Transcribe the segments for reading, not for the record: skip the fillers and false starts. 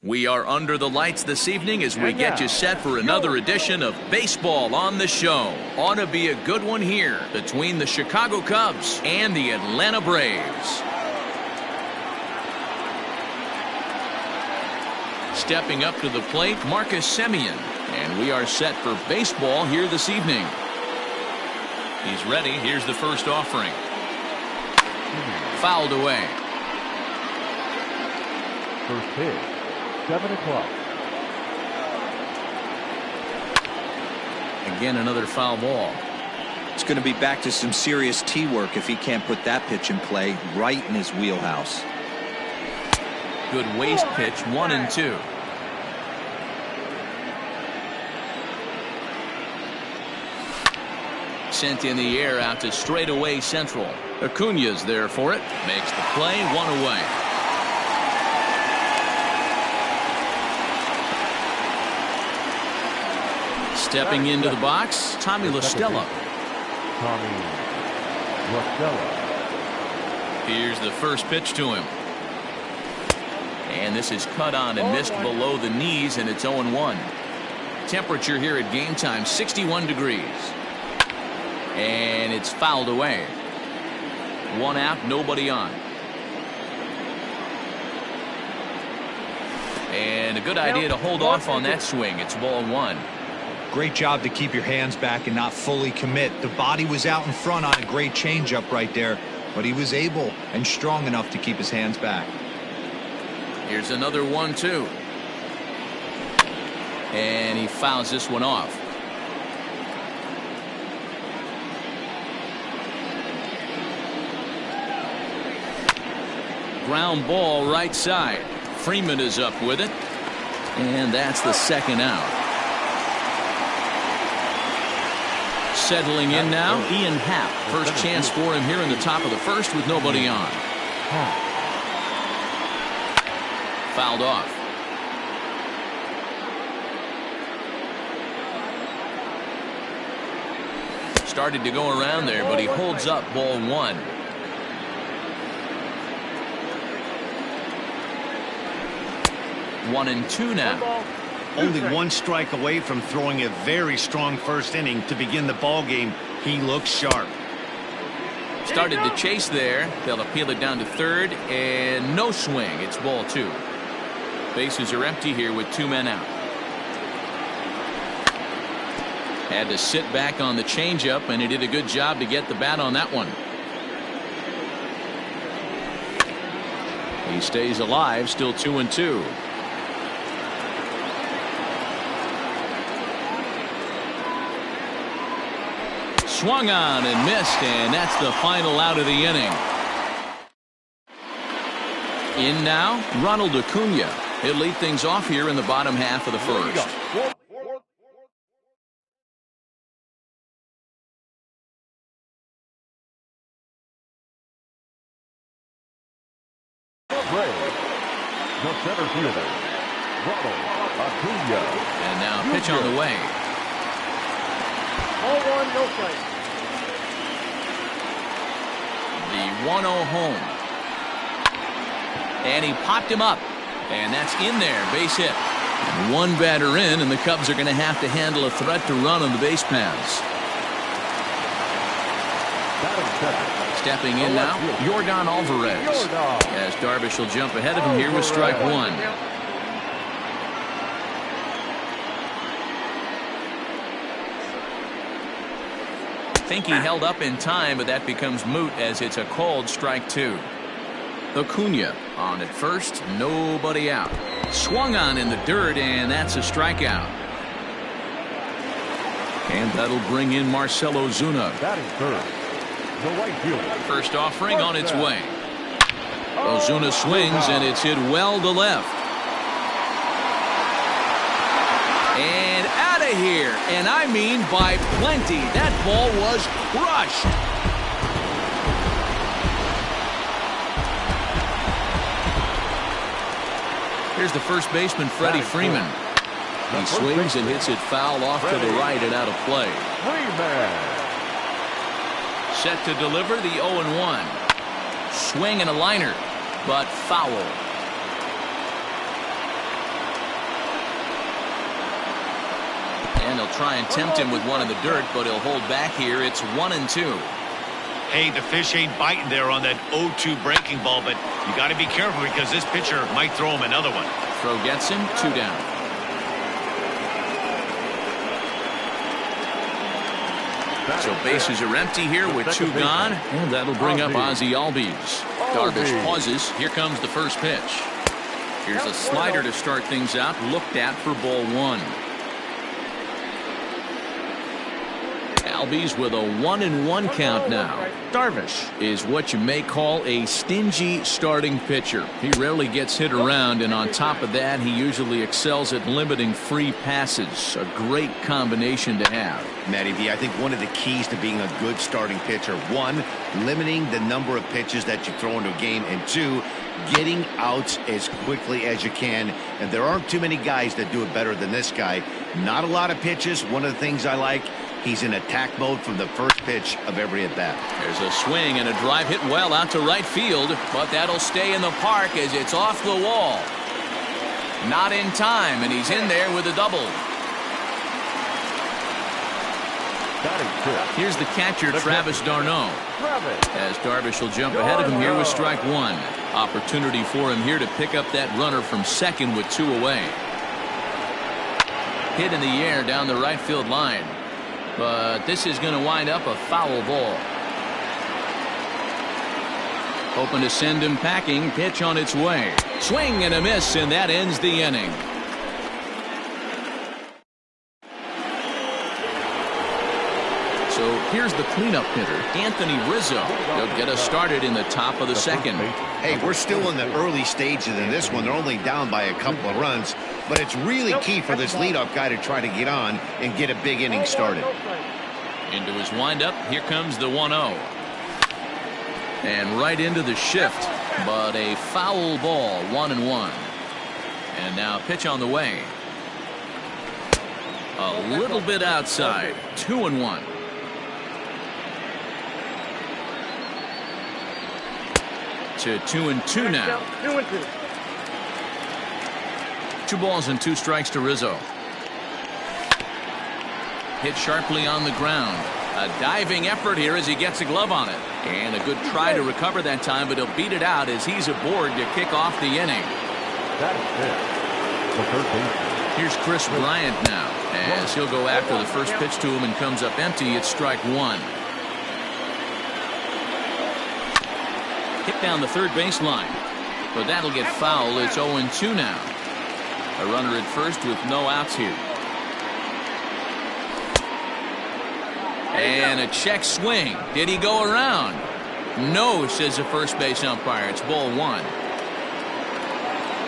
We are under the lights this evening as we get you set for another edition of Baseball on the Show. Ought to be a good one here between the Chicago Cubs and the Atlanta Braves. Stepping up to the plate, Marcus Semien. And we are set for baseball here this evening. He's ready. Here's the first offering. Fouled away. First pitch, 7 o'clock. Again, another foul ball. It's going to be back to some serious tee work if he can't put that pitch in play right in his wheelhouse. Good waist pitch, 1-2. Sent in the air out to straightaway central. Acuña's there for it. Makes the play, 1 away. Stepping into the box, Tommy La Stella. Here's the first pitch to him. And this is cut on and missed below the knees, and it's 0-1. Temperature here at game time, 61 degrees. And it's fouled away. 1 out, nobody on. And a good idea to hold off on that swing. It's ball 1. Great job to keep your hands back and not fully commit. The body was out in front on a great changeup right there, but he was able and strong enough to keep his hands back. Here's another 1-2. And he fouls this one off. Ground ball right side. Freeman is up with it. And that's the second out. Settling in now, Ian Happ. First chance for him here in the top of the first with nobody on. Fouled off. Started to go around there, but he holds up, ball 1. One and two now. Only 1 strike away from throwing a very strong first inning to begin the ball game. He looks sharp. Started to chase there. They'll appeal it down to third, and no swing. It's ball 2. Bases are empty here with 2 men out. Had to sit back on the changeup, and he did a good job to get the bat on that one. He stays alive, still 2-2. Swung on and missed, and that's the final out of the inning. In now, Ronald Acuña. He'll lead things off here in the bottom half of the first. The center fielder, Ronald Acuña. And now pitch on the way. 0-1, no play. The 1-0 home. And he popped him up. And that's in there, base hit. And 1 batter in, and the Cubs are going to have to handle a threat to run on the base paths. Stepping in now, Yordan Alvarez. As Darvish will jump ahead of him here with strike 1. Think he held up in time, but that becomes moot as it's a called strike 2. Acuña on at first, nobody out. Swung on in the dirt, and that's a strikeout. And that'll bring in Marcell Ozuna. Batting third, the right fielder. First offering on its way. Ozuna swings, and it's hit well to left. And out of here, and I mean by plenty. That ball was crushed. Here's the first baseman, Freddie Freeman. He swings and hits it foul off to the right and out of play. Set to deliver the 0-1. Swing and a liner, but foul. they'll try and tempt him with one in the dirt, but he'll hold back here. It's 1-2. Hey, the fish ain't biting there on that 0-2 breaking ball, but you got to be careful because this pitcher might throw him another one. Throw gets him, 2 down. So bases are empty here with 2 gone, and that'll bring up Ozzie Albies. Darvish pauses. Here comes the first pitch. Here's a slider to start things out, looked at for ball 1. Albies with a 1-1 count now. Darvish is what you may call a stingy starting pitcher. He rarely gets hit around, and on top of that, he usually excels at limiting free passes. A great combination to have. Matty V, I think one of the keys to being a good starting pitcher, 1, limiting the number of pitches that you throw into a game, and 2, getting outs as quickly as you can. And there aren't too many guys that do it better than this guy. Not a lot of pitches. One of the things I like, he's in attack mode from the first pitch of every at-bat. There's a swing and a drive hit well out to right field, but that'll stay in the park as it's off the wall. Not in time, and he's in there with a double. Here's the catcher, Travis d'Arnaud. As Darvish will jump ahead of him here with strike 1. Opportunity for him here to pick up that runner from second with 2 away. Hit in the air down the right field line. But this is going to wind up a foul ball. Hoping to send him packing. Pitch on its way. Swing and a miss, and that ends the inning. So here's the cleanup hitter, Anthony Rizzo. He'll get us started in the top of the second. Hey, we're still in the early stages in this one. They're only down by a couple of runs, but it's really key for this leadoff guy to try to get on and get a big inning started. Into his windup, here comes the 1-0. And right into the shift, but a foul ball, 1-1. And now pitch on the way. A little bit outside, 2-1. To 2-2 now. 2 balls and 2 strikes to Rizzo. Hit sharply on the ground. A diving effort here as he gets a glove on it. And a good try to recover that time, but he'll beat it out as he's aboard to kick off the inning. Here's Chris Bryant now, as he'll go after the first pitch to him and comes up empty. It's strike 1. Hit down the third base line, but that'll get foul. It's 0-2 now. A runner at first with no outs here. And a check swing. Did he go around? No, says the first base umpire. It's ball 1.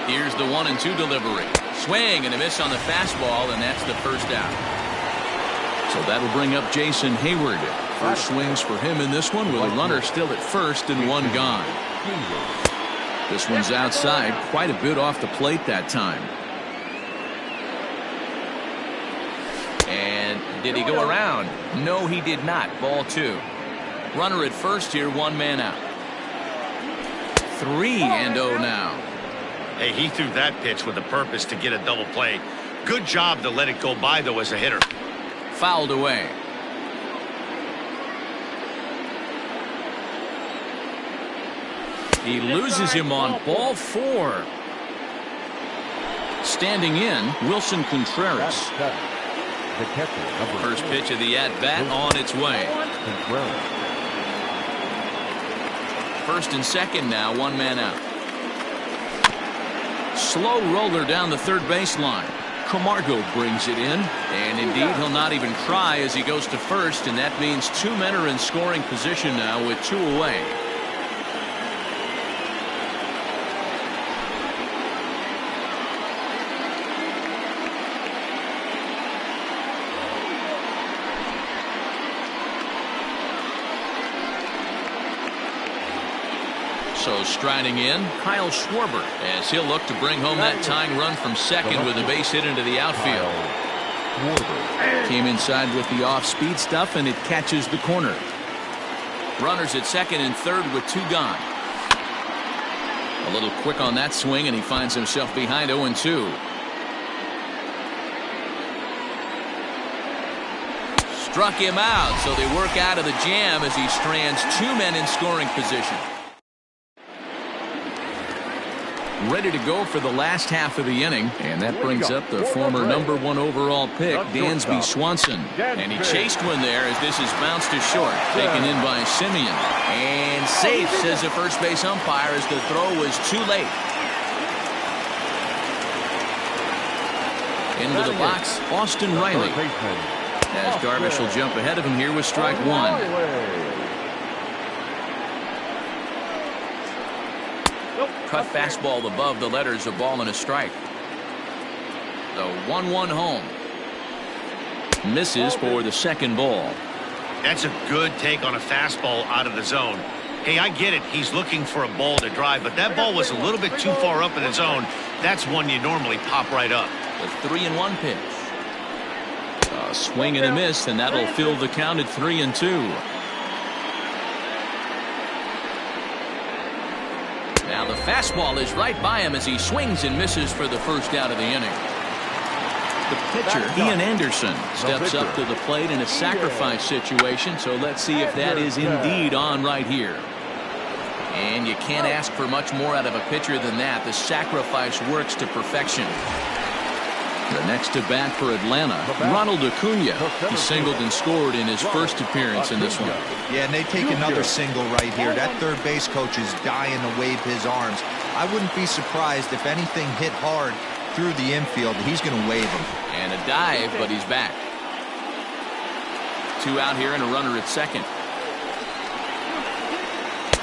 Here's the 1-2 delivery. Swing and a miss on the fastball, and that's the first out. So that'll bring up Jason Hayward. First swings for him in this one with a runner still at first and 1 gone. This one's outside, quite a bit off the plate that time. And did he go around? No, he did not. Ball 2. Runner at first here, 1 man out. 3-0 now. Hey, he threw that pitch with the purpose to get a double play. Good job to let it go by, though, as a hitter. Fouled away. He loses him on ball 4. Standing in, Wilson Contreras. First pitch of the at-bat on its way. First and second now, 1 man out. Slow roller down the third baseline. Camargo brings it in, and indeed he'll not even try as he goes to first, and that means 2 men are in scoring position now with 2 away. So striding in, Kyle Schwarber, as he'll look to bring home that tying run from second with a base hit into the outfield. Came inside with the off-speed stuff, and it catches the corner. Runners at second and third with 2 gone. A little quick on that swing, and he finds himself behind 0-2. struck him out, so they work out of the jam as he strands two men in scoring position. Ready to go for the last half of the inning, and that brings up the former #1 overall pick, Dansby Swanson. And he chased one there as this is bounced to short, taken in by Simeon. And safe, says the first base umpire, as the throw was too late. Into the box, Austin Riley. As Darvish will jump ahead of him here with strike one. Cut fastball above the letters, a ball and a strike. The 1-1 home. Misses for the second ball. That's a good take on a fastball out of the zone. Hey, I get it. He's looking for a ball to drive, but that ball was a little bit too far up in the zone. That's one you normally pop right up. The 3-1 pitch. A swing and a miss, and that'll fill the count at 3-2. Now the fastball is right by him as he swings and misses for the first out of the inning. The pitcher, Ian Anderson, steps up to the plate in a sacrifice situation, so let's see if that is indeed on right here. And you can't ask for much more out of a pitcher than that. The sacrifice works to perfection. The next to bat for Atlanta, Ronald Acuna. He singled and scored in his first appearance in this one. Yeah, and they take another single right here. That third base coach is dying to wave his arms. I wouldn't be surprised if anything hit hard through the infield. He's going to wave them. And a dive, but he's back. Two out here and a runner at second.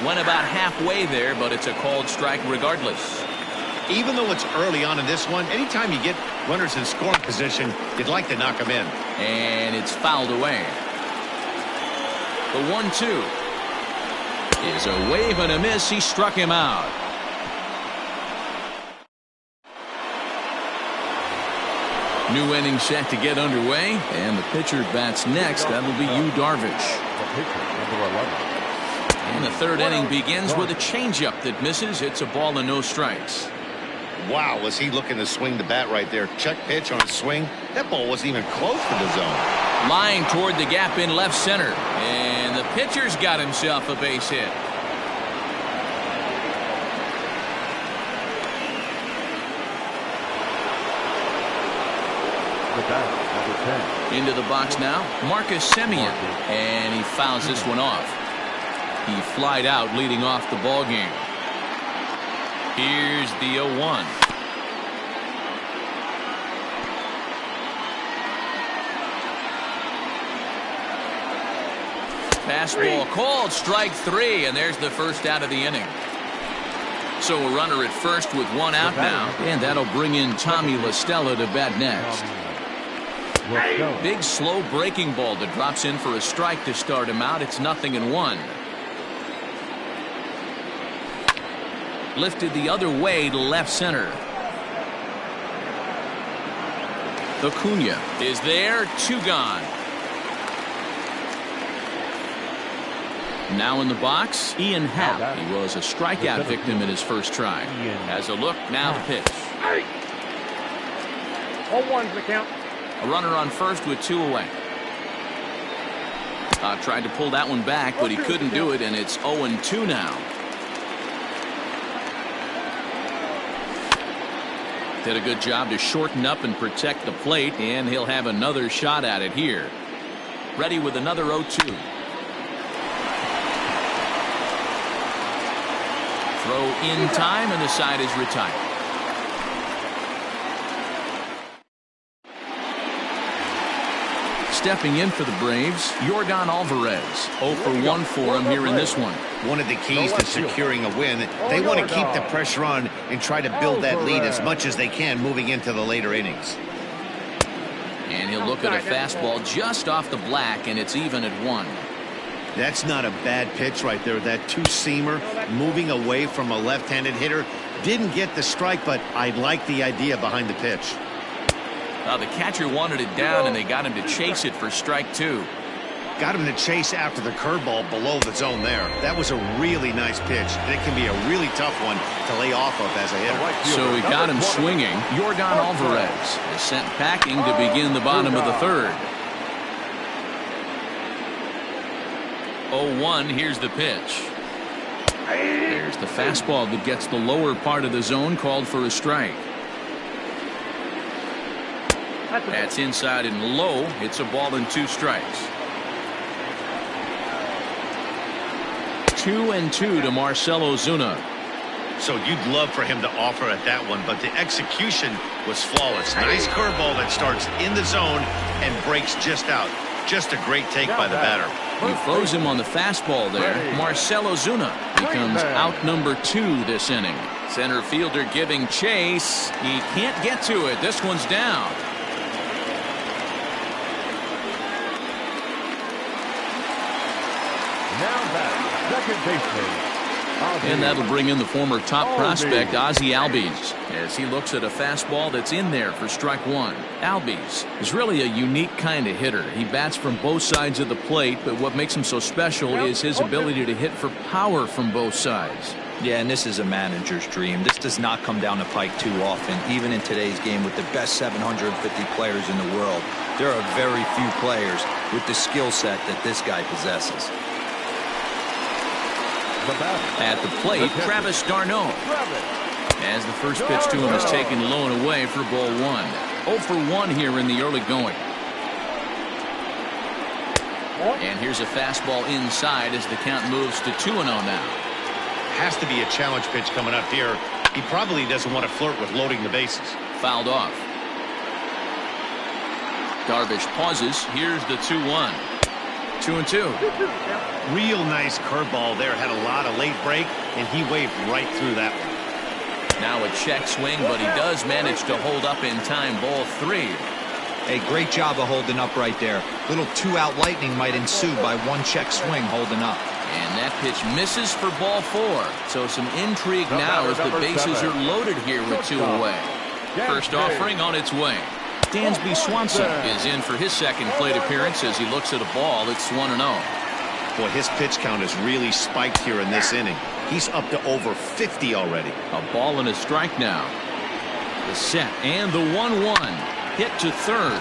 Went about halfway there, but it's a called strike regardless. Even though it's early on in this one, anytime you get runners in scoring position, you'd like to knock them in. And it's fouled away. The 1-2 is a wave and a miss. He struck him out. New inning set to get underway, and the pitcher bats next. That'll be Yu Darvish. And the third inning begins with a changeup that misses. It's a ball and no strikes. Wow, was he looking to swing the bat right there? Check pitch on a swing. That ball wasn't even close to the zone. Lying toward the gap in left center. And the pitcher's got himself a base hit. Into the box now, Marcus Semien. And he fouls this one off. He flied out leading off the ball game. Here's the 0-1. Fastball called, strike three, and there's the first out of the inning. So a runner at first with one out now, and that'll bring in Tommy La Stella to bat next. Big slow breaking ball that drops in for a strike to start him out. It's 0-1. Lifted the other way to left center. Acuna is there, two gone. Now in the box, Ian Happ. He was a strikeout victim in his first try. Has a look, now the pitch. 0-1's the count. A runner on first with two away. Tried to pull that one back, but he couldn't do it, and it's 0-2 now. Did a good job to shorten up and protect the plate, and he'll have another shot at it here. Ready with another 0-2. Throw in time, and the side is retired. Stepping in for the Braves, Yordan Alvarez. 0 for 1 for him here in this one. One of the keys to securing a win, they want to keep the pressure on and try to build that lead as much as they can moving into the later innings. And he'll look at a fastball just off the black, and it's even at 1. That's not a bad pitch right there. That two-seamer moving away from a left-handed hitter. Didn't get the strike, but I like the idea behind the pitch. The catcher wanted it down, and they got him to chase it for strike 2. Got him to chase after the curveball below the zone there. That was a really nice pitch. And it can be a really tough one to lay off of as a hitter. So he got him swinging. Yordan Alvarez is sent packing to begin the bottom of the third. 0-1. Here's the pitch. There's the fastball that gets the lower part of the zone, called for a strike. That's inside and low. It's a ball and 2 strikes. 2-2 to Marcell Ozuna. So you'd love for him to offer at that one, but the execution was flawless. Nice curveball that starts in the zone and breaks just out. Just a great take by the batter. You froze him on the fastball there. Marcell Ozuna becomes out number 2 this inning. Center fielder giving chase. He can't get to it. This one's down. Now back, second baseman. And that'll bring in the former top prospect Ozzie Albies as he looks at a fastball that's in there for strike 1. Albies is really a unique kind of hitter. He bats from both sides of the plate, but what makes him so special is his ability to hit for power from both sides. Yeah, and this is a manager's dream. This does not come down the pike too often. Even in today's game with the best 750 players in the world, there are very few players with the skill set that this guy possesses. At the plate, Travis d'Arnaud. As the first pitch to him is taken low and away for ball 1. 0 for 1 here in the early going. And here's a fastball inside as the count moves to 2-0 now. Has to be a challenge pitch coming up here. He probably doesn't want to flirt with loading the bases. Fouled off. Darvish pauses. Here's the 2-1. 2-2. Real nice curveball there. Had a lot of late break, and he waved right through that one. Now a check swing, but he does manage to hold up in time. Ball 3. Hey, great job of holding up right there. Little 2-out lightning might ensue by 1 check swing holding up. And that pitch misses for ball 4. So some intrigue now as the bases are loaded here with 2 away. First offering on its way. Dansby Swanson is in for his second plate appearance as he looks at a ball that's 1-0. Boy, his pitch count has really spiked here in this inning. He's up to over 50 already. A ball and a strike now. The set and the 1-1. Hit to third.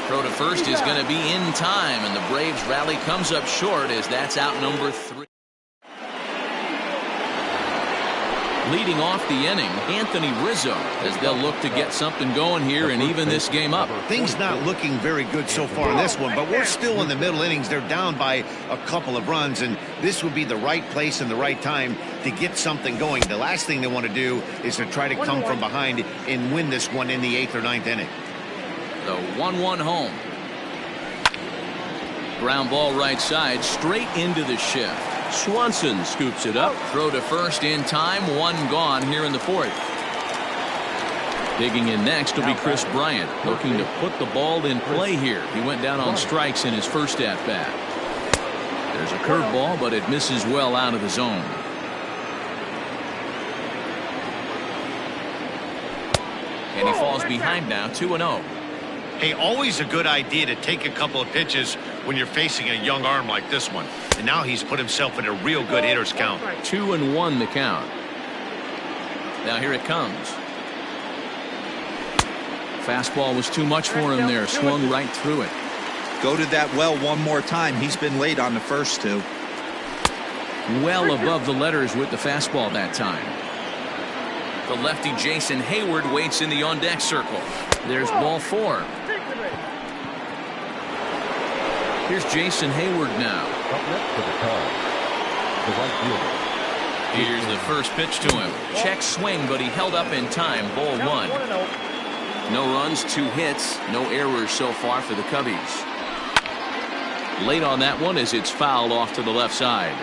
Throw to first is going to be in time, and the Braves rally comes up short as that's out number 3. Leading off the inning, Anthony Rizzo, as they'll look to get something going here and even this game up. Things not looking very good so far in this one, but we're still in the middle innings. They're down by a couple of runs, and this would be the right place and the right time to get something going. The last thing they want to do is to try to come from behind and win this one in the 8th or 9th inning. The 1-1 home. Ground ball right side, straight into the shift. Swanson scoops it up. Throw to first in time. 1 gone here in the 4th. Digging in next will be Chris Bryant, looking to put the ball in play here. He went down on strikes in his first at-bat. There's a curveball, but it misses well out of the zone. And he falls behind now, 2-0. Hey, always a good idea to take a couple of pitches when you're facing a young arm like this one. And now he's put himself in a real good hitter's count. 2-1 the count. Now here it comes. Fastball was too much for him there. Swung right through it. Go to that well one more time. He's been late on the first 2. Well above the letters with the fastball that time. The lefty Jason Hayward waits in the on-deck circle. There's ball 4. Here's Jason Hayward now. Up next to the card, the right fielder. Here's the first pitch to him. Check swing, but he held up in time. Ball 1. No runs, 2 hits, no errors so far for the Cubbies. Late on that one as it's fouled off to the left side.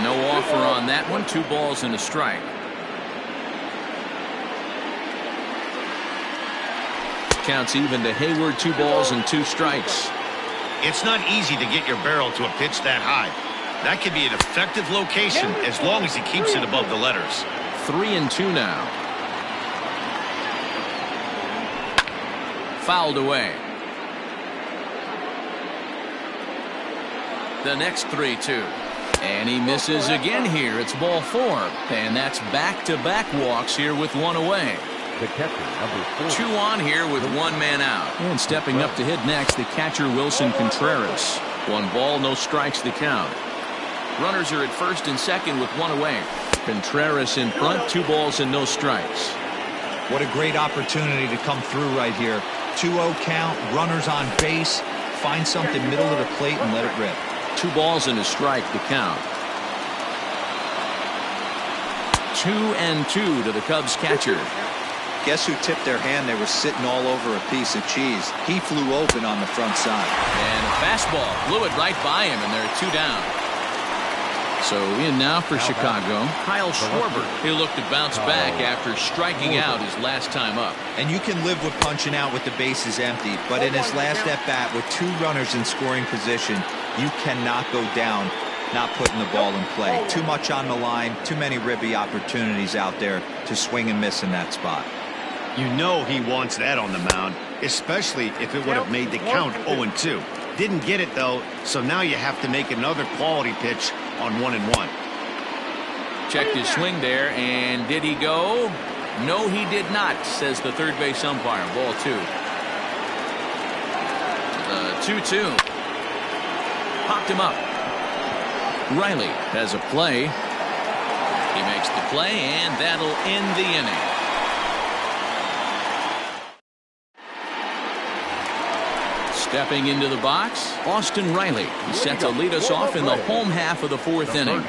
No offer on that one. 2 balls and a strike. Counts even to Hayward. 2 balls and 2 strikes. It's not easy to get your barrel to a pitch that high. That could be an effective location as long as he keeps it above the letters. 3-2 now. Fouled away. The next 3-2. And he misses again here. It's ball 4. And that's back-to-back walks here with 1 away. The catcher, number 4. 2 on here with 1 man out. And stepping up to hit next, the catcher Wilson Contreras. 1 ball, no strikes the count. Runners are at first and second with 1 away. Contreras in front, 2 balls and no strikes. What a great opportunity to come through right here. 2-0 count, runners on base. Find something middle of the plate and let it rip. 2 balls and a strike the count. 2-2 to the Cubs catcher. Guess who tipped their hand? They were sitting all over a piece of cheese. He flew open on the front side. And a fastball blew it right by him, and they're 2 down. So in now for Chicago, Kyle Schwarber. He'll look to bounce back after striking out his last time up. And you can live with punching out with the bases empty, but in his last at-bat with 2 runners in scoring position, you cannot go down not putting the ball in play. Too much on the line, too many ribby opportunities out there to swing and miss in that spot. You know he wants that on the mound, especially if it would have made the count 0-2. Didn't get it, though, so now you have to make another quality pitch on 1-1. Checked his swing there, and did he go? No, he did not, says the third base umpire. Ball 2. 2-2. Popped him up. Riley has a play. He makes the play, and that'll end the inning. Stepping into the box, Austin Riley. He's set to lead us off in the home half of the 4th inning.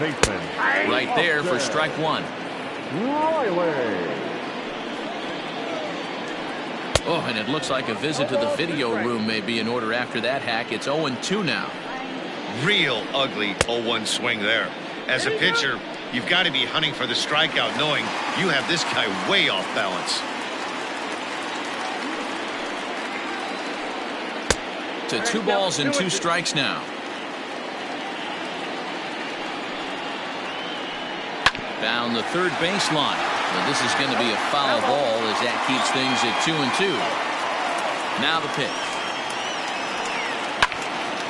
Right there for strike 1. Oh, and it looks like a visit to the video room may be in order after that hack. It's 0-2 now. Real ugly 0-1 swing there. As a pitcher, you've got to be hunting for the strikeout, knowing you have this guy way off balance. To 2 balls and 2 strikes now. Down the third baseline. Well, this is going to be a foul ball as that keeps things at 2-2. Now the pitch.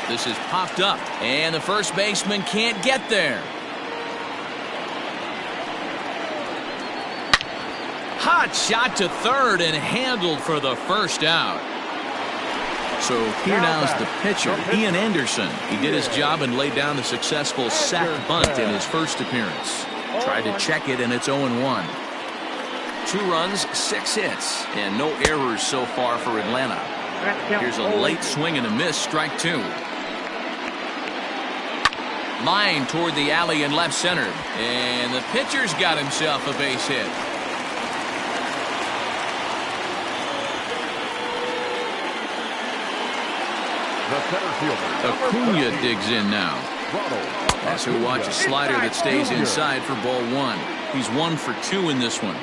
This is popped up, and the first baseman can't get there. Hot shot to third and handled for the first out. So here now is the pitcher, Ian Anderson. He did his job and laid down a successful sac bunt in his first appearance. Tried to check it, and it's 0-1. 2 runs, 6 hits, and no errors so far for Atlanta. Here's a late swing and a miss, strike 2. Line toward the alley in left center, and the pitcher's got himself a base hit. Acuna digs in now. Also watch a slider that stays inside for ball 1. He's 1 for 2 in this one.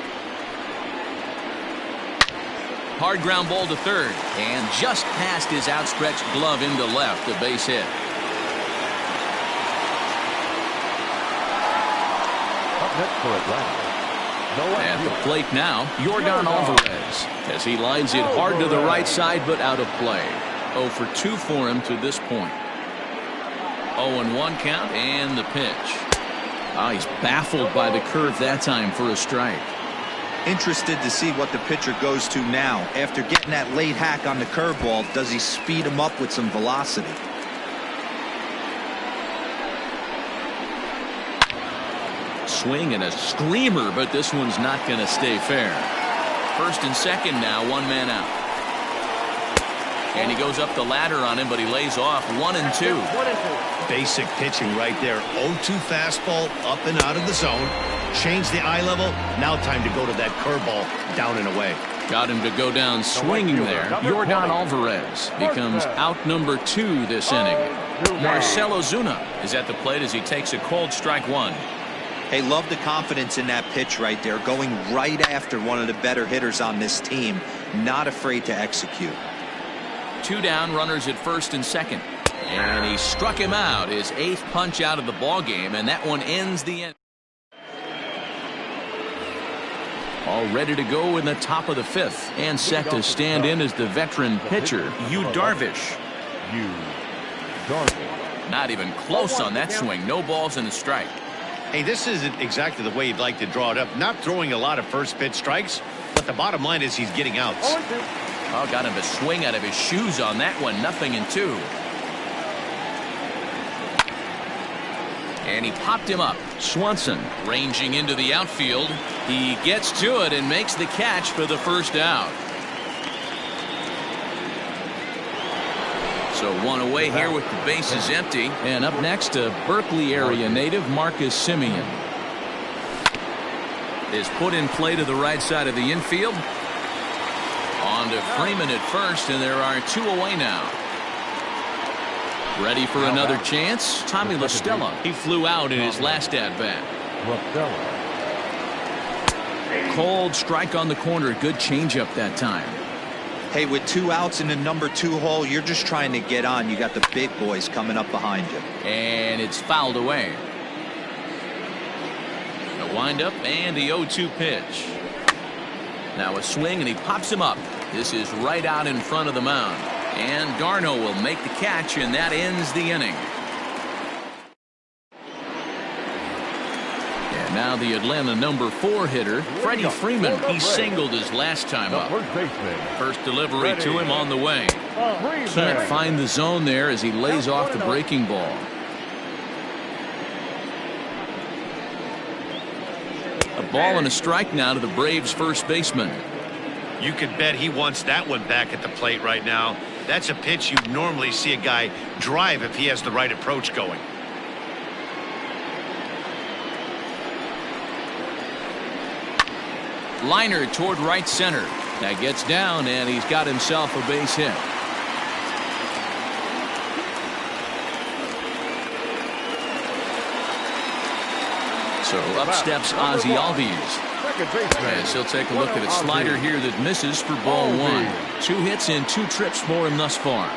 Hard ground ball to third, and just past his outstretched glove into left, a base hit. At the plate now, Yordan Alvarez, as he lines it hard to the right side, but out of play. 0 for 2 for him to this point. 0-1 count, and the pitch. He's baffled by the curve that time for a strike. Interested to see what the pitcher goes to now. After getting that late hack on the curveball, does he speed him up with some velocity? Swing and a screamer, but this one's not going to stay fair. First and second now, 1 man out. And he goes up the ladder on him, but he lays off 1-2. Basic pitching right there. 0-2 fastball up and out of the zone. Change the eye level. Now time to go to that curveball down and away. Got him to go down swinging there. Yordan Alvarez becomes out number 2 this inning. Marcell Ozuna is at the plate as he takes a cold strike 1. Hey, love the confidence in that pitch right there. Going right after one of the better hitters on this team. Not afraid to execute. 2 down, runners at first and second. And he struck him out, his 8th punch out of the ball game, and that one ends the end. All ready to go in the top of the 5th, and set to stand in as the veteran pitcher, Yu Darvish. Not even close on that swing. No balls and a strike. Hey, this isn't exactly the way you'd like to draw it up. Not throwing a lot of first pitch strikes, But the bottom line is he's getting outs. Oh, got him to swing out of his shoes on that one. 0-2. And he popped him up. Swanson ranging into the outfield. He gets to it and makes the catch for the first out. So one away here with the bases empty. And up next, a Berkeley area native, Marcus Simeon, is put in play to the right side of the infield. On to Freeman at first, and there are 2 away now. Ready for another chance? Tommy La Stella. He flew out in his last at-bat. Cold strike on the corner. Good changeup that time. Hey, with 2 outs in the number 2 hole, you're just trying to get on. You got the big boys coming up behind you. And it's fouled away. The windup and the 0-2 pitch. Now a swing, and he pops him up. This is right out in front of the mound. And Darno will make the catch, and that ends the inning. And now the Atlanta number 4 hitter, Freddie Freeman. He singled his last time up. First delivery to him on the way. Can't find the zone there as he lays off the breaking ball. A ball and a strike now to the Braves first baseman. You could bet he wants that one back at the plate right now. That's a pitch you normally see a guy drive if he has the right approach going. Liner toward right center. That gets down, and he's got himself a base hit. So up steps Ozzie Albies. As he'll take a look at a slider here that misses for ball 1. 2 hits and 2 trips for him thus far.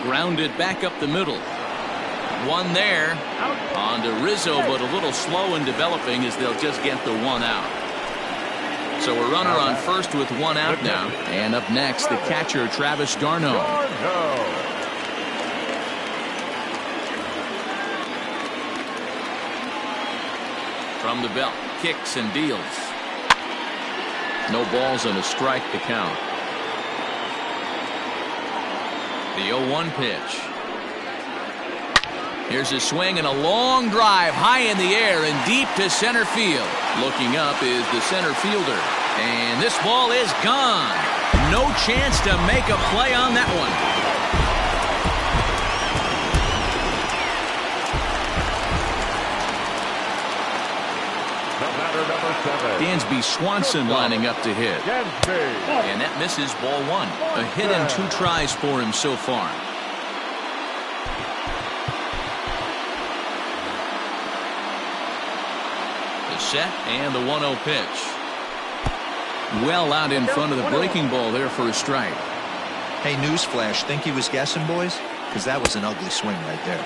Grounded back up the middle. One there. On to Rizzo, but a little slow in developing as they'll just get the 1 out. So a runner on first with 1 out now. And up next, the catcher, Travis Darno. From the belt, kicks and deals. No balls and a strike to count. The 0-1 pitch. Here's a swing and a long drive high in the air and deep to center field. Looking up is the center fielder. And this ball is gone. No chance to make a play on that one. Dansby Swanson lining up to hit. And that misses ball 1. A hit and 2 tries for him so far. The set and the 1-0 pitch. Well out in front of the breaking ball there for a strike. Hey, newsflash, think he was guessing, boys? Because that was an ugly swing right there.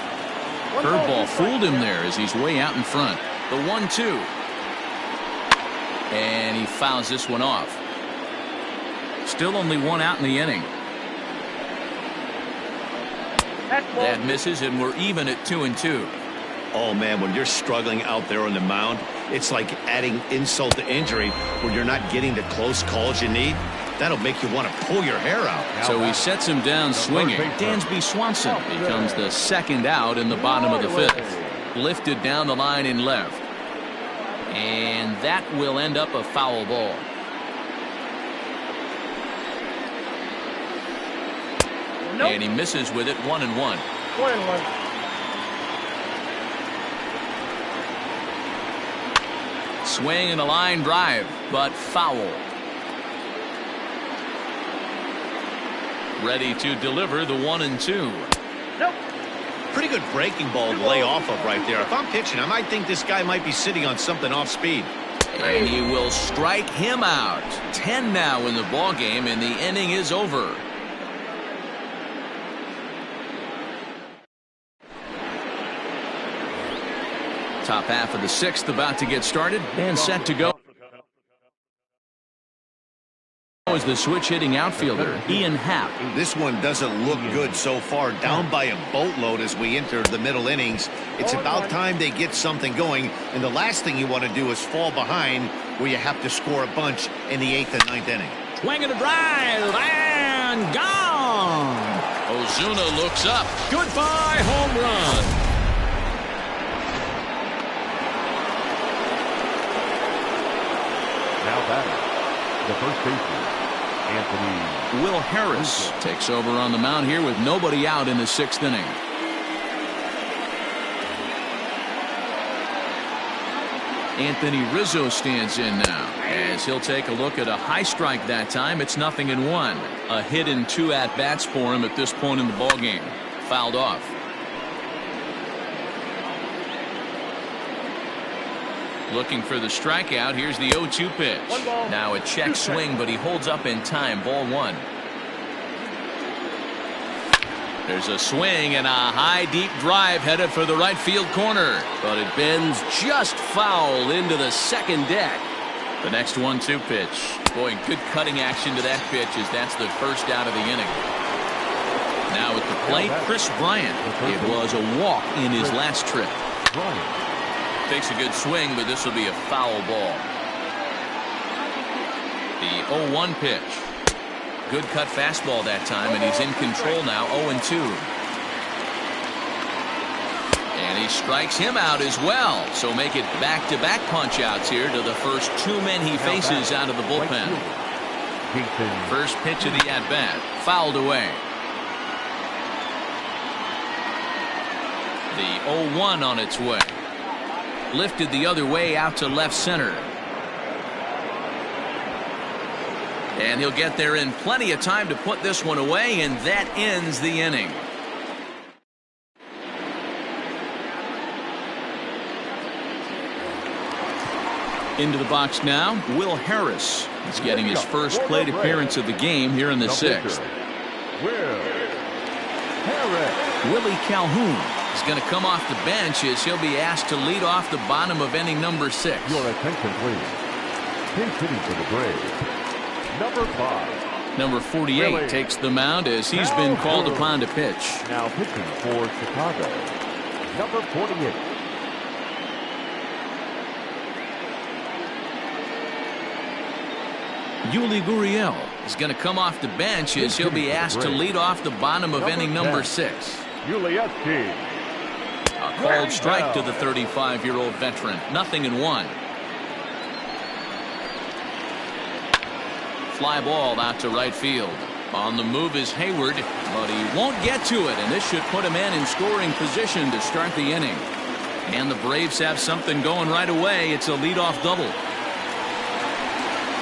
Curveball fooled him there as he's way out in front. The 1-2. And he fouls this one off. Still only 1 out in the inning. That misses, and we're even at 2-2. Oh, man, when you're struggling out there on the mound, it's like adding insult to injury when you're not getting the close calls you need. That'll make you want to pull your hair out. So he sets him down swinging. Dansby Swanson becomes the 2nd out in the bottom of the 5th. Lifted down the line in left. And that will end up a foul ball. Nope. And he misses with it. 1-1. Swing and a line drive, but foul. Ready to deliver the 1-2. Nope. Pretty good breaking ball to lay off of right there. If I'm pitching, I might think this guy might be sitting on something off speed. And he will strike him out. 10 now in the ball game, and the inning is over. Top half of the 6th about to get started and set to go. Is the switch hitting outfielder Ian Happ. This one doesn't look good so far. Down by a boatload as we enter the middle innings. It's about time they get something going, and the last thing you want to do is fall behind where you have to score a bunch in the 8th and 9th inning. Swing and a drive, and gone. Ozuna looks up. Goodbye, home run. Now batting, the first baseman, Anthony. Will Harris takes over on the mound here with nobody out in the 6th inning. Anthony Rizzo stands in now as he'll take a look at a high strike that time. It's 0-1. A hit and 2 at-bats for him at this point in the ballgame. Fouled off. Looking for the strikeout. Here's the 0-2 pitch. Now a check swing, but he holds up in time. Ball 1. There's a swing and a high deep drive headed for the right field corner, but it bends just foul into the second deck. The next 1-2 pitch. Boy, good cutting action to that pitch as that's the first out of the inning. Now at the plate, Chris Bryant. It was a walk in his last trip. Takes a good swing, but this will be a foul ball. The 0-1 pitch. Good cut fastball that time, and he's in control now. 0-2. And he strikes him out as well. So make it back-to-back punch-outs here to the first 2 men he faces out of the bullpen. First pitch of the at-bat. Fouled away. The 0-1 on its way. Lifted the other way out to left center. And he'll get there in plenty of time to put this one away, and that ends the inning. Into the box now, Will Harris. He's getting his first plate appearance of the game here in the 6th. Willie Calhoun is going to come off the bench as he'll be asked to lead off the bottom of inning number 6. Your attention, please. Pinch hitting for the Braves. Number 5. Number 48 takes the mound as he's been called upon to pitch. Now pitching for Chicago. Number 48. Yuli Gurriel is going to come off the bench as he'll be asked to lead off the bottom of inning number 6. Yuli. A called strike to the 35-year-old veteran. 0-1. Fly ball out to right field. On the move is Hayward, but he won't get to it, and this should put him in scoring position to start the inning. And the Braves have something going right away. It's a leadoff double.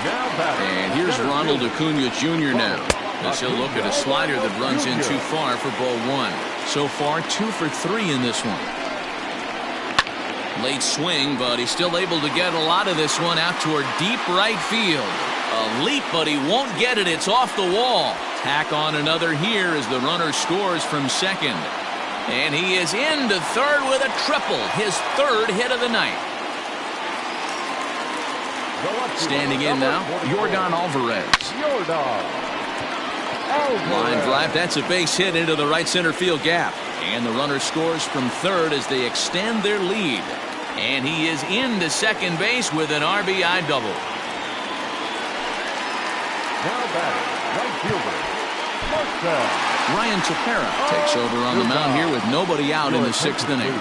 And here's Ronald Acuna Jr. now, as he'll look at a slider that runs in too far for ball 1. So far, 2 for 3 in this one. Late swing, but he's still able to get a lot of this one out toward deep right field. A leap, but he won't get it. It's off the wall. Tack on another here as the runner scores from second. And he is into third with a triple, his 3rd hit of the night. Standing in now, Yordan Alvarez. Line drive, that's a base hit into the right center field gap. And the runner scores from third as they extend their lead. And he is into second base with an RBI double. Now batting, right fielder, Ryan Tepera takes over on the mound here with nobody out in the 6th inning.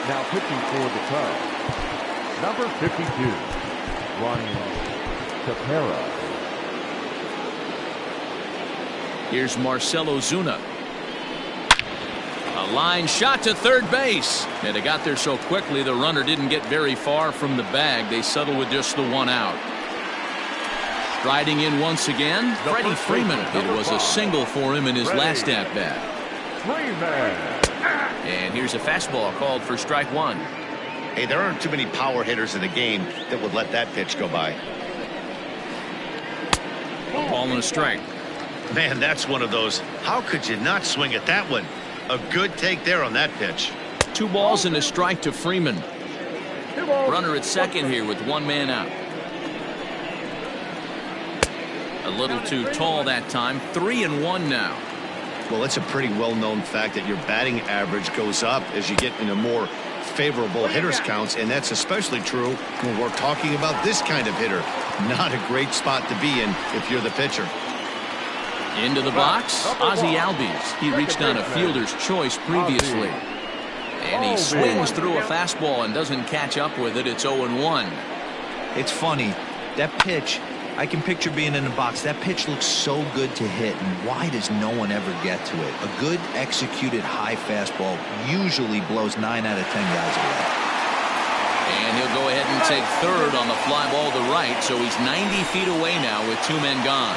Now pitching for the Cubs, number 52, Ryan Tepera. Here's Marcell Ozuna. A line shot to third base. And it got there so quickly the runner didn't get very far from the bag. They settled with just the 1 out. Striding in once again, Freddie Freeman. It was a single for him in his last at-bat. And here's a fastball called for strike 1. Hey, there aren't too many power hitters in the game that would let that pitch go by. A ball and a strike. Man, that's one of those. How could you not swing at that one? A good take there on that pitch. 2 balls and a strike to Freeman. Runner at second here with 1 man out. A little too tall that time. 3-1 now. Well, it's a pretty well-known fact that your batting average goes up as you get into more favorable hitters counts, and that's especially true when we're talking about this kind of hitter. Not a great spot to be in if you're the pitcher. Into the box, Ozzie Albies. He reached on a fielder's choice previously. And he swings through a fastball and doesn't catch up with it. It's 0-1. It's funny. That pitch, I can picture being in the box. That pitch looks so good to hit, and why does no one ever get to it? A good executed high fastball usually blows 9 out of 10 guys away. And he'll go ahead and take third on the fly ball to right, so he's 90 feet away now with 2 men gone.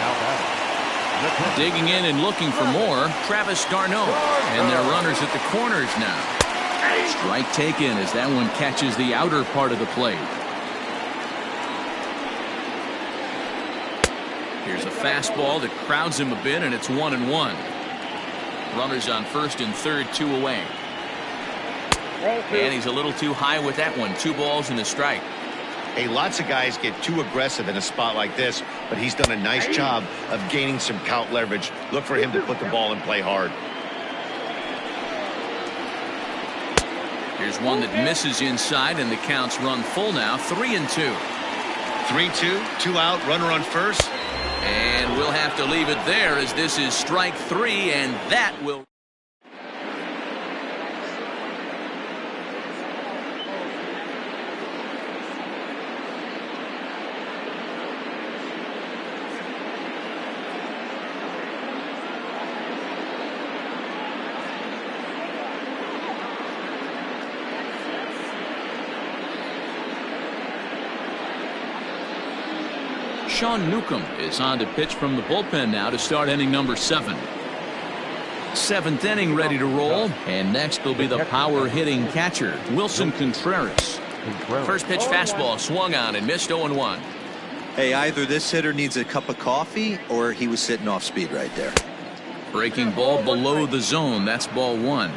Digging in and looking for more, Travis d'Arnaud. And they're runners at the corners now. Strike taken as that one catches the outer part of the plate. Here's a fastball that crowds him a bit, and it's 1-1. Runners on first and third, 2 away. And he's a little too high with that one. 2 balls and a strike. Hey, lots of guys get too aggressive in a spot like this, but he's done a nice job of gaining some count leverage. Look for him to put the ball and play hard. Here's one that misses inside, and the counts run full now. 3-2. 3-2, 2 out, runner on first. And we'll have to leave it there as this is strike 3, and that will. Sean Newcomb is on to pitch from the bullpen now to start inning number 7. 7th inning ready to roll, and next will be the power hitting catcher, Wilson Contreras. First pitch fastball swung on and missed. 0-1. Hey, either this hitter needs a cup of coffee or he was sitting off speed right there. Breaking ball below the zone. That's ball 1.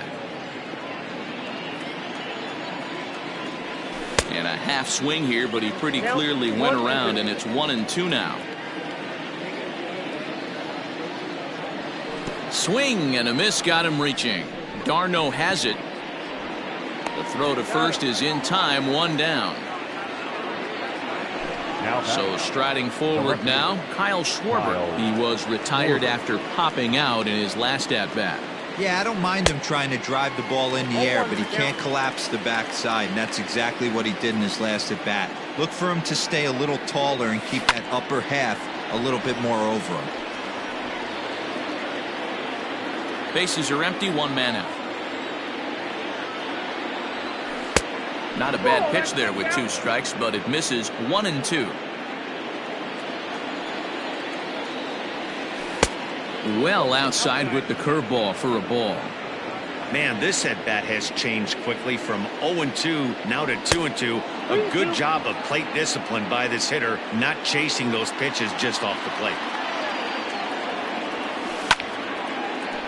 And a half swing here, but he pretty clearly went around, and it's 1-2 now. Swing and a miss got him reaching. d'Arnaud has it. The throw to first is in time, 1 down. So striding forward now, Kyle Schwarber. He was retired after popping out in his last at-bat. Yeah, I don't mind him trying to drive the ball in the air, but he can't collapse the backside, and that's exactly what he did in his last at-bat. Look for him to stay a little taller and keep that upper half a little bit more over him. Bases are empty, 1 man out. Not a bad pitch there with 2 strikes, but it misses. 1-2. Well outside with the curveball for a ball. Man, this at-bat has changed quickly from 0-2 now to 2-2. A good job of plate discipline by this hitter, not chasing those pitches just off the plate.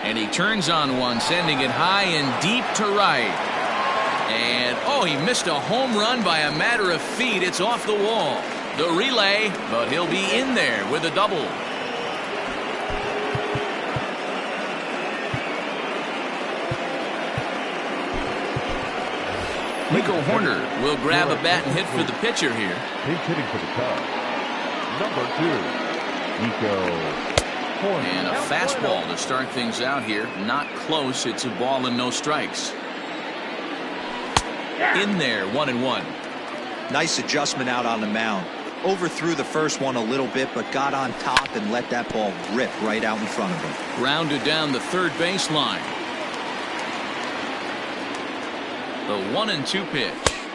And he turns on one, sending it high and deep to right. And, oh, he missed a home run by a matter of feet. It's off the wall. The relay, but he'll be in there with a double. Nico Horner will grab a bat and hit for the pitcher here. Pinch hitting for the Cubs, number 2, Nico Horner. And a fastball to start things out here. Not close. It's a ball and no strikes. In there, 1-1. Nice adjustment out on the mound. Overthrew the first one a little bit, but got on top and let that ball rip right out in front of him. Rounded down the third baseline. The 1-2 pitch,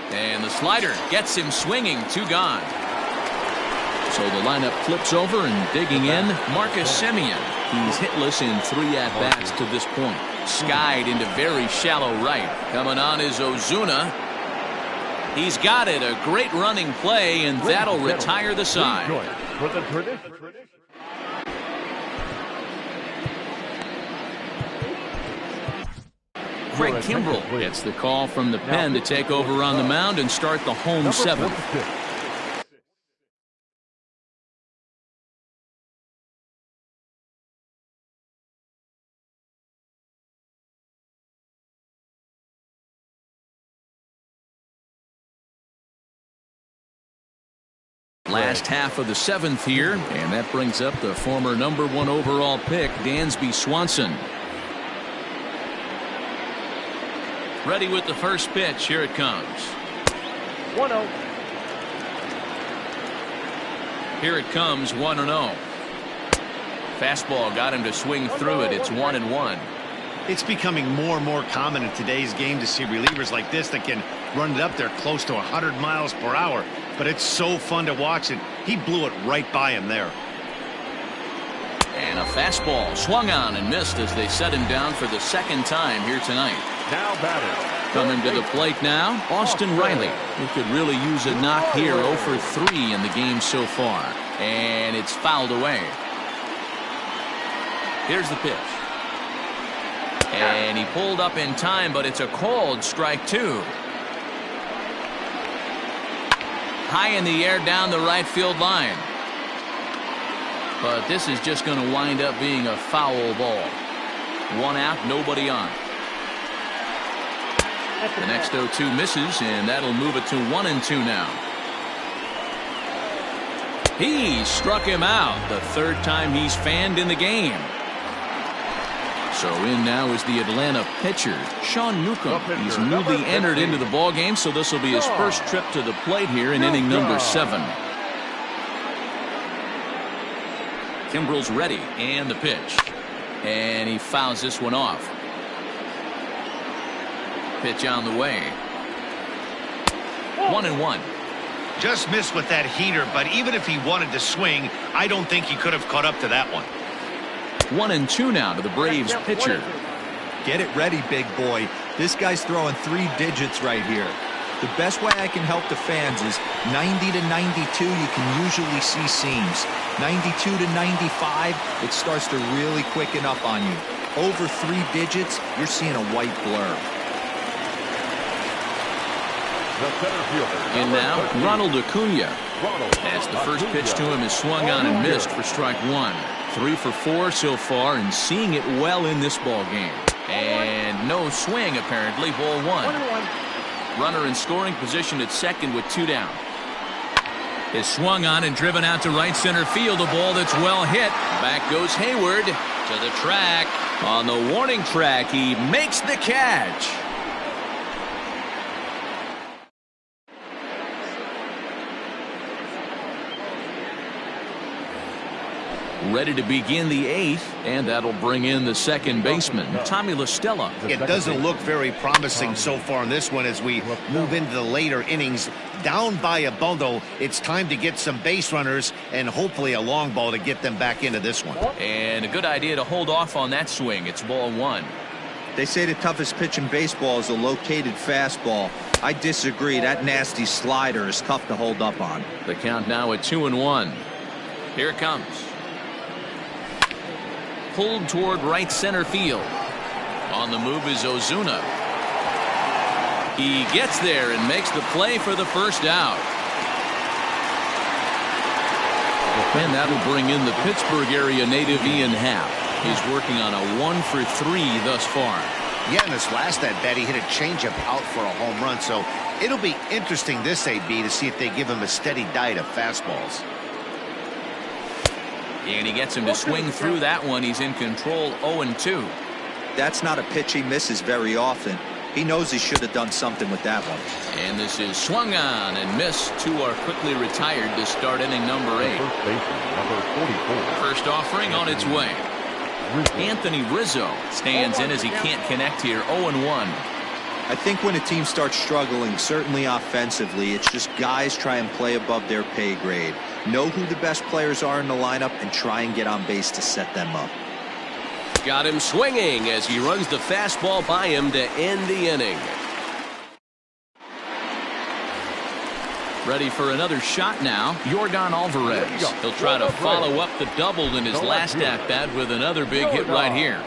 and the slider gets him swinging. 2 gone. So the lineup flips over, and digging in, Marcus Semien. He's hitless in 3 at-bats to this point. Skied into very shallow right. Coming on is Ozuna. He's got it. A great running play, and that'll retire the side. Craig Kimbrell gets the call from the pen to take over on the mound and start the home 7th. Last half of the 7th here, and that brings up the former #1 overall pick, Dansby Swanson. Ready with the first pitch. Here it comes. 1-0. Here it comes, 1-0. Fastball got him to swing through it. It's 1-1. It's becoming more and more common in today's game to see relievers like this that can run it up there close to 100 miles per hour. But it's so fun to watch, and he blew it right by him there. And a fastball swung on and missed as they set him down for the second time here tonight. Now batter. Coming to the plate now, Austin Riley, who could really use a knock here. 0 for 3 in the game so far. And it's fouled away. Here's the pitch. And he pulled up in time, but it's a called strike 2. High in the air down the right field line. But this is just going to wind up being a foul ball. 1 out, nobody on. The next 0-2 misses, and that'll move it to 1-2 now. He struck him out, the 3rd time he's fanned in the game. So in now is the Atlanta pitcher, Sean Newcomb. He's newly entered into the ballgame, so this will be his first trip to the plate here in inning number 7. Kimbrel's ready, and the pitch. And he fouls this one off. Pitch on the way. 1-1. Just missed with that heater, but even if he wanted to swing, I don't think he could have caught up to that one. 1-2 now to the Braves pitcher. Get it ready, big boy. This guy's throwing 3 digits right here. The best way I can help the fans is 90 to 92, you can usually see seams. 92 to 95, it starts to really quicken up on you. Over 3 digits, you're seeing a white blur. And now, Ronald Acuna. As the first pitch to him is swung on and missed for strike 1. 3 for 4 so far, and seeing it well in this ball game. And no swing, apparently. Ball 1. Runner in scoring position at second with 2 down. Is swung on and driven out to right center field. A ball that's well hit. Back goes Hayward to the track. On the warning track, he makes the catch. Ready to begin the 8th, and that'll bring in the second baseman, Tommy La Stella. It doesn't look very promising so far in this one as we move into the later innings. Down by a bundle, it's time to get some base runners and hopefully a long ball to get them back into this one. And a good idea to hold off on that swing. It's ball 1. They say the toughest pitch in baseball is a located fastball. I disagree. That nasty slider is tough to hold up on. The count now at 2-1. Here it comes. Pulled toward right center field. On the move is Ozuna. He gets there and makes the play for the first out. And that'll bring in the Pittsburgh area native Ian Happ. He's working on a 1 for 3 thus far. Yeah, in this last at bat, he hit a changeup out for a home run. So it'll be interesting this AB to see if they give him a steady diet of fastballs. And he gets him to swing through that one. He's in control, 0-2. That's not a pitch he misses very often. He knows he should have done something with that one. And this is swung on and missed. 2 are quickly retired to start inning number 8. First baseman, number 44. First offering on its way. Anthony Rizzo stands in as he can't connect here, 0-1. I think when a team starts struggling, certainly offensively, it's just guys try and play above their pay grade. Know who the best players are in the lineup and try and get on base to set them up. Got him swinging as he runs the fastball by him to end the inning. Ready for another shot now, Yordan Alvarez. He'll try to follow up the double in his last at-bat with another big hit right here.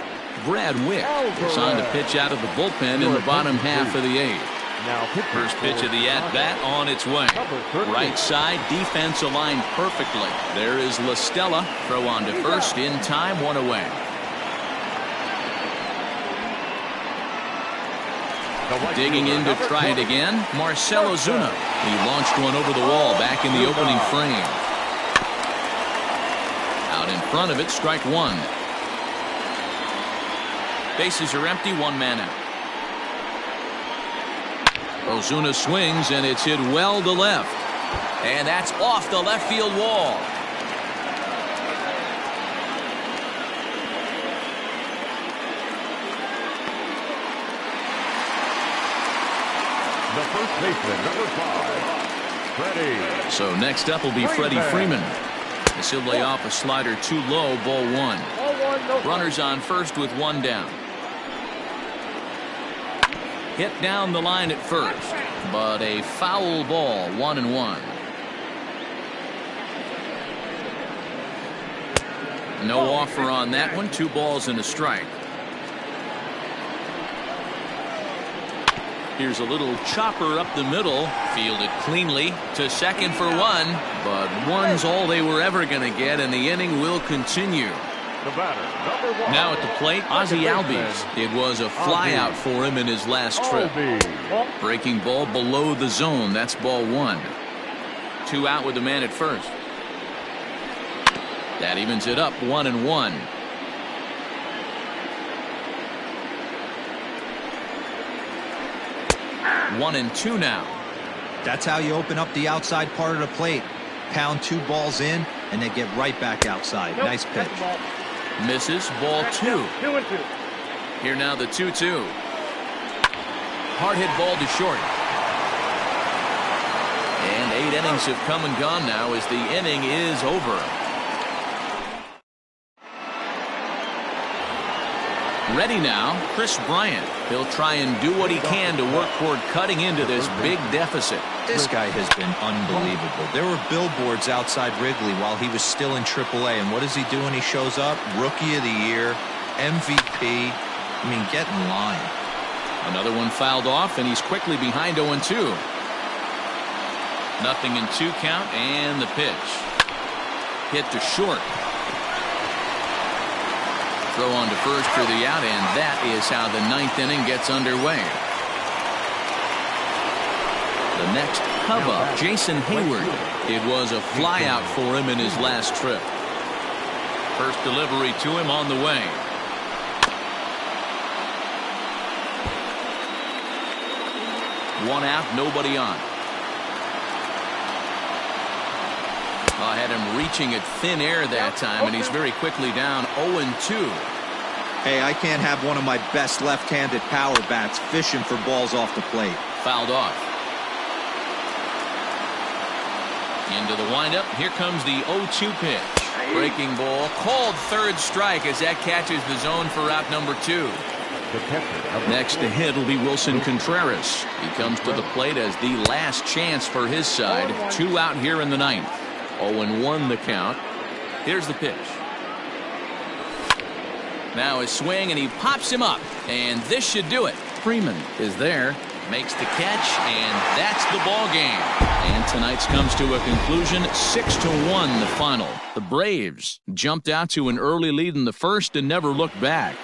Brad Wick is on to pitch out of the bullpen in the bottom half of the 8th. First pitch of the at-bat on its way. Right side, defense aligned perfectly. There is La Stella. Throw on to first in time, 1 away. Digging in to try it again, Marcell Ozuna. He launched one over the wall back in the opening frame. Out in front of it, strike one. Bases are empty, one man out. Ozuna swings, and it's hit well to left. And that's off the left field wall. The first baseman, number 5, Freddie. So next up will be Freddie Freeman. As he'll lay off a slider too low, ball one. Runners on first with one down. Hit down the line at first, but a foul ball, 1-1. No offer on that one, 2 balls and a strike. Here's a little chopper up the middle, fielded cleanly to second for one, but one's all they were ever going to get, and the inning will continue. The batter, number 1. Now at the plate, Ozzie Albies. It was a flyout for him in his last trip. Breaking ball below the zone. That's ball one. 2 out with the man at first. That evens it up, 1-1. One and two now. That's how you open up the outside part of the plate. Pound 2 balls in, and they get right back outside. Nice pitch. Misses, ball 2. 2-2. Here now the 2-2. Hard hit ball to short. And 8 innings have come and gone now as the inning is over. Ready now, Chris Bryant. He'll try and do what he can to work toward cutting into this big deficit. This guy has been unbelievable. There were billboards outside Wrigley while he was still in AAA, and what does he do when he shows up? Rookie of the Year, MVP. I mean, get in line. Another one fouled off, and he's quickly behind 0-2. Nothing in 2 count, and the pitch. Hit to short. Throw on to first for the out, and that is how the 9th inning gets underway. The next Cub-up, Jason Hayward. It was a flyout for him in his last trip. First delivery to him on the way. One out, nobody on. I had him reaching at thin air that time, and he's very quickly down 0-2. Hey, I can't have one of my best left-handed power bats fishing for balls off the plate. Fouled off. Into the windup. Here comes the 0-2 pitch. Breaking ball. Called third strike as that catches the zone for out number 2. Next to hit will be Wilson Contreras. He comes to the plate as the last chance for his side. 2 out here in the 9th. 0-1 the count. Here's the pitch. Now his swing, and he pops him up, and this should do it. Freeman is there, makes the catch, and that's the ball game. And tonight's comes to a conclusion, 6-1 the final. The Braves jumped out to an early lead in the first and never looked back.